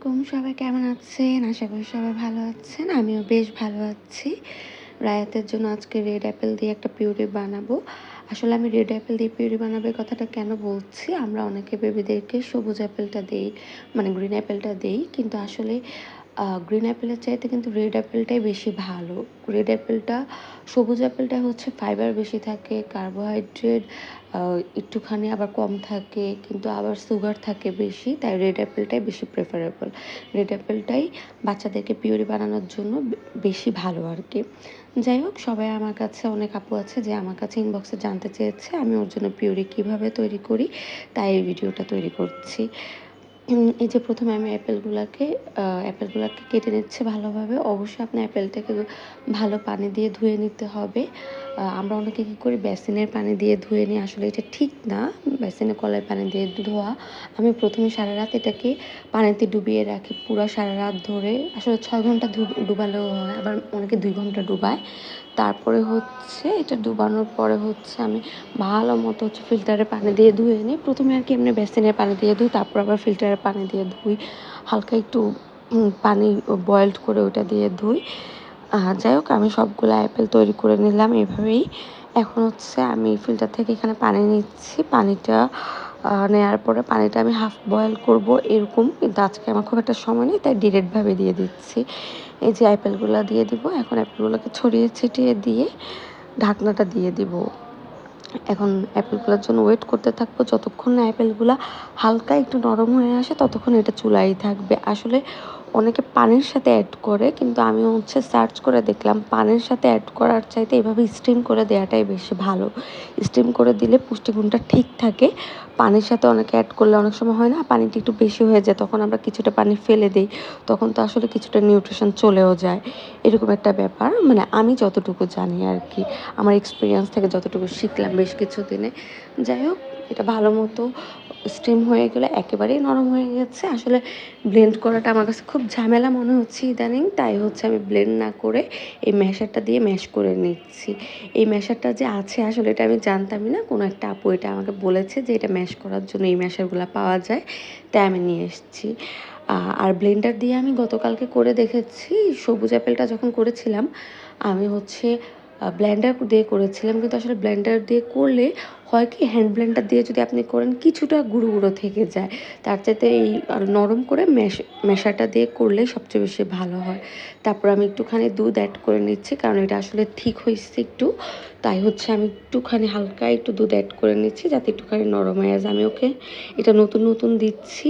আলাইকুম, সবাই কেমন আছেন? আশা করি সবাই ভালো আছেন। আমিও বেশ ভালো আছি। রায়াতের জন্য আজকে রেড অ্যাপেল দিয়ে একটা পিউরি বানাবো। আসলে আমি রেড অ্যাপেল দিয়ে পিউরি বানাবো এই কথাটা কেন বলছি? আমরা অনেকে বেবিদেরকে সবুজ অ্যাপেলটা দেই, মানে গ্রিন অ্যাপেলটা দেই। কিন্তু আসলে গ্রিন অ্যাপেলের চাইতে কিন্তু রেড অ্যাপেলটাই বেশি ভালো। রেড অ্যাপেলটা, সবুজ অ্যাপেলটা হচ্ছে ফাইবার বেশি থাকে, কার্বোহাইড্রেট একটুখানি আবার কম থাকে, কিন্তু আবার সুগার থাকে বেশি, তাই রেড অ্যাপেলটাই বেশি প্রেফারেবল। রেড অ্যাপেলটাই বাচ্চাদেরকে পিউরি বানানোর জন্য বেশি ভালো আর কি। যাই হোক, সবাই আমার কাছে, অনেক আপু আছে যে আমার কাছে ইনবক্সে জানতে চেয়েছে আমি ওর জন্য পিউরি কীভাবে তৈরি করি, তাই এই ভিডিওটা তৈরি করছি। এই যে প্রথমে আমি অ্যাপেলগুলোকে কেটে নিচ্ছি ভালোভাবে। অবশ্যই আপনার অ্যাপেলটাকে ভালো পানি দিয়ে ধুয়ে নিতে হবে। আমরা অনেকে কী করি, বেসিনের পানি দিয়ে ধুয়ে নিই, আসলে এটা ঠিক না। বেসিনে কলের পানি দিয়ে ধোয়া। আমি প্রথমে সারা রাত এটাকে পানিতে ডুবিয়ে রাখি, পুরো সারা রাত ধরে। আসলে 6 ঘন্টা ডুবালেও হয়, আবার অনেকে 2 ঘন্টা ডুবায়। তারপরে হচ্ছে এটা ডুবানোর পরে হচ্ছে আমি ভালো মতো ফিল্টারে পানি দিয়ে ধুয়ে নিই। প্রথমে আর কি এমনি বেসিনের পানি দিয়ে ধুই, তারপর আবার ফিল্টারের পানি দিয়ে ধুই। হালকা একটু পানি বয়েলড করে ওটা দিয়ে ধুই। যাই হোক, আমি সবগুলো অ্যাপেল তৈরি করে নিলাম এভাবেই। এখন হচ্ছে আমি ফিল্টার থেকে এখানে পানি নিচ্ছি। পানিটা নেওয়ার পরে পানিটা আমি হাফ বয়েল করব এরকম, কিন্তু আজকে আমার খুব একটা সময় নেই, তাই ডিরেক্টভাবে দিয়ে দিচ্ছি। এই যে অ্যাপেলগুলো দিয়ে দিব। এখন অ্যাপেলগুলোকে ছড়িয়ে ছিটিয়ে দিয়ে ঢাকনাটা দিয়ে দিব। এখন অ্যাপেলগুলোর জন্য ওয়েট করতে থাকবো। যতক্ষণ না অ্যাপেলগুলো হালকা একটু নরম হয়ে আসে ততক্ষণ এটা চুলাই থাকবে। আসলে অনেকে পানির সাথে অ্যাড করে, কিন্তু আমি হচ্ছে সার্চ করে দেখলাম পানির সাথে অ্যাড করার চাইতে এভাবে স্টিম করে দেওয়াটাই বেশি ভালো। স্টিম করে দিলে পুষ্টিগুণটা ঠিক থাকে। পানির সাথে অনেকে অ্যাড করলে অনেক সময় হয় না, পানিটা একটু বেশি হয়ে যায়, তখন আমরা কিছুটা পানি ফেলে দিই, তখন তো আসলে কিছুটা নিউট্রিশন চলেও যায়। এরকম একটা ব্যাপার, মানে আমি যতটুকু জানি আর কি, আমার এক্সপিরিয়েন্স থেকে যতটুকু শিখলাম বেশ কিছু দিনে। যাই হোক, এটা ভালো মতো স্টিম হয়ে গেলে একেবারেই নরম হয়ে গেছে। আসলে ব্লেন্ড করাটা আমার কাছে খুব ঝামেলা মনে হচ্ছে ইদানিং, তাই হচ্ছে আমি ব্লেন্ড না করে এই ম্যাশারটা দিয়ে ম্যাশ করে নিচ্ছি। এই ম্যাশারটা যে আছে আসলে এটা আমি জানতামই না, কোনো একটা আপু এটা আমাকে বলেছে যে এটা ম্যাশ করার জন্য এই ম্যাশারগুলো পাওয়া যায়, তাই আমি নিয়ে এসেছি। আর ব্লেন্ডার দিয়ে আমি গতকালকে করে দেখেছি। সবুজ অ্যাপেলটা যখন করেছিলাম আমি হচ্ছে ব্লেন্ডার দিয়ে করেছিলাম, কিন্তু আসলে ব্লেন্ডার দিয়ে করলে হয় কি, হ্যান্ড ব্লেন্ডার দিয়ে যদি আপনি করেন কিছুটা গুঁড়ো গুঁড়ো থেকে যায়। তার চাইতে এই নরম করে ম্যাশারটা দিয়ে করলে সবচেয়ে বেশি ভালো হয়। তারপর আমি একটুখানি দুধ অ্যাড করে নিচ্ছি, কারণ এটা আসলে ঠিক হয়েছে একটু, তাই হচ্ছে আমি একটুখানি হালকা একটু দুধ অ্যাড করে নিচ্ছি যাতে একটুখানি নরম হয়। আমি ওকে এটা নতুন নতুন দিচ্ছি,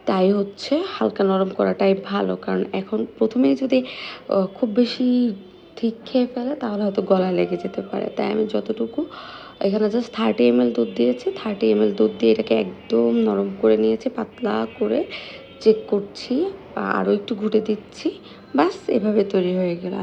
তাই হচ্ছে হালকা নরম করাটাই ভালো, কারণ এখন প্রথমেই যদি খুব বেশি ঠিক খেয়ে ফেলে তাহলে হয়তো গলায় লেগে যেতে পারে। তাই আমি যতটুকু, এখানে জাস্ট 30 ml দুধ দিয়েছি, 30 ml দুধ দিয়ে এটাকে একদম নরম করে নিয়েছি, পাতলা করে চেক করছি, আরও একটু ঘুটে দিচ্ছি। বাস, এভাবে তৈরি হয়ে গেল।